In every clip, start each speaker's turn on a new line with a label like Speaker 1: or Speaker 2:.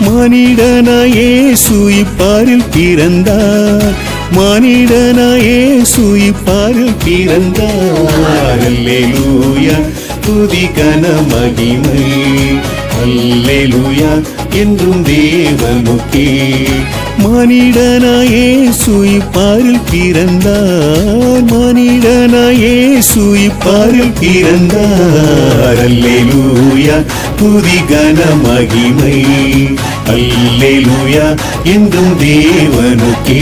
Speaker 1: மானிடனாய் இயேசு இப்பாரில் பிறந்தார், மானிடனாய் இயேசு இப்பாரில் பிறந்தார். அல்லேலூயா துதி கன மகிமை, அல்லேலூயா என்றும் தேவனுக்கே. மானிடனாய் இயேசு இப்பாரில் பிறந்தார், மானிடனாய் இயேசு இப்பாரில் பிறந்தார். அல்லேலூயா துதி கன மகிமை, அல்லேலூயா என்றும் தேவனுக்கே.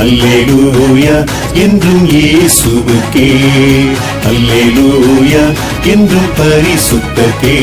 Speaker 1: அல்லேலூயா என்றும் இயேசுவுக்கே, அல்லேலூயா என்றும் பரிசுத்தருக்கே.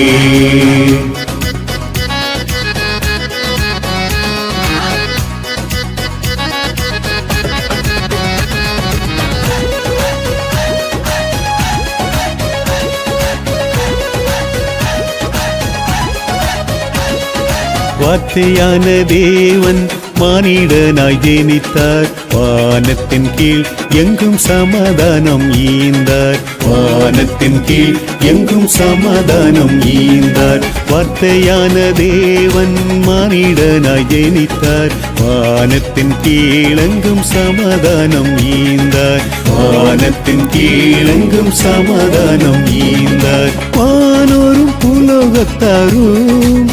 Speaker 1: வார்த்தையான தேவன் மானிடனாய் ஜெனித்தார், வானத்தின் கீழ் எங்கும் சமாதானம் ஈந்தார், வானத்தின் கீழ் எங்கும் சமாதானம் ஈந்தார். வார்த்தையான தேவன் மானிடனாய் ஜெனித்தார், வானத்தின் கீழ் எங்கும் சமாதானம் ஈந்தார், வானத்தின் கீழ் எங்கும் சமாதானம் ஈந்தார். வானோரும் புலோகத்தாரும்,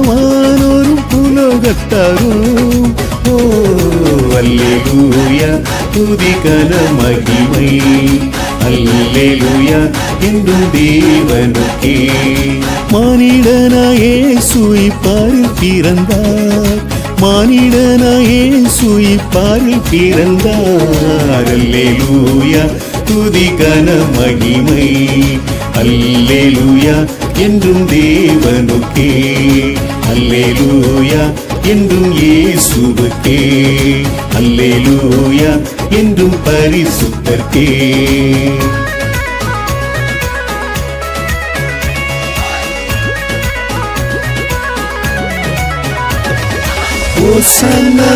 Speaker 1: வானோரும் புலோகத்தாரும், ஓ அல்லேலூயா துதி கன மகிமை, அல்லேலூயா என்றும் தேவனுக்கே. மானிடனாய் இயேசு இப்பாரில் பிறந்தார், மானிடனாய் இயேசு இப்பாரில் பிறந்தார். அல்லேலூயா துதி கன மகிமை, அல்லேலூயா என்றும் தேவனுக்கே. அல்லேலூயா என்றும் இயேசுவுக்கே, அல்லேலூயா என்றும் பரிசுத்தருக்கே. ஓசன்னா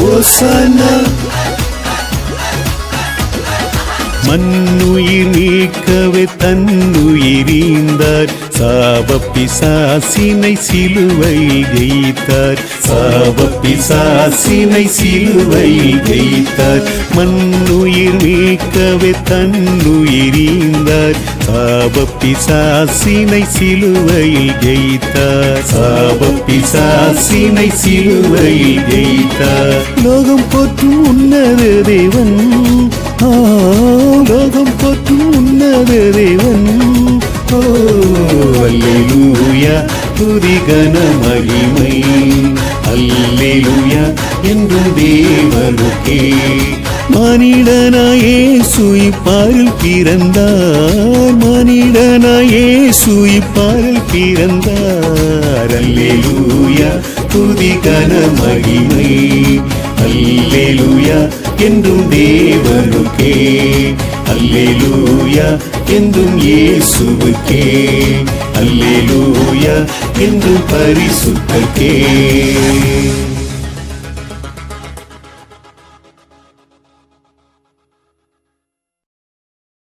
Speaker 1: ஓசன்னா மண்ணுயிர் நீக்கவே தன்னுயிரீந்தார், சாப பிசாசினை சிலுவையில் ஜெயித்தார், சாப பிசாசினை சிலுவையில் ஜெயித்தார். மண்ணுயிர் நீக்கவே தன்னுயிரீந்தார், சாப பிசாசினை சிலுவையில் ஜெயித்தார், சாப பிசாசினை சிலுவையில் ஜெயித்தார். லோகம் போற்றும் உன்னத தேவன், லோகம் போற்றும் உன்னத தேவன், ஓ அல்லேலூயா துதி கன மகிமை, அல்லேலூயா என்றும் தேவனுக்கே. மானிடனாய் இயேசு இப்பாரில் பிறந்தார், மானிடனாய் இயேசு இப்பாரில் பிறந்தார். அல்லேலூயா துதி கன மகிமை, அல்லேலூயா என்றும் தேவனுக்கே. அல்லேலூயா என்றும் இயேசுவுக்கே, அல்லேலூயா என்றும் பரிசுத்தருக்கே.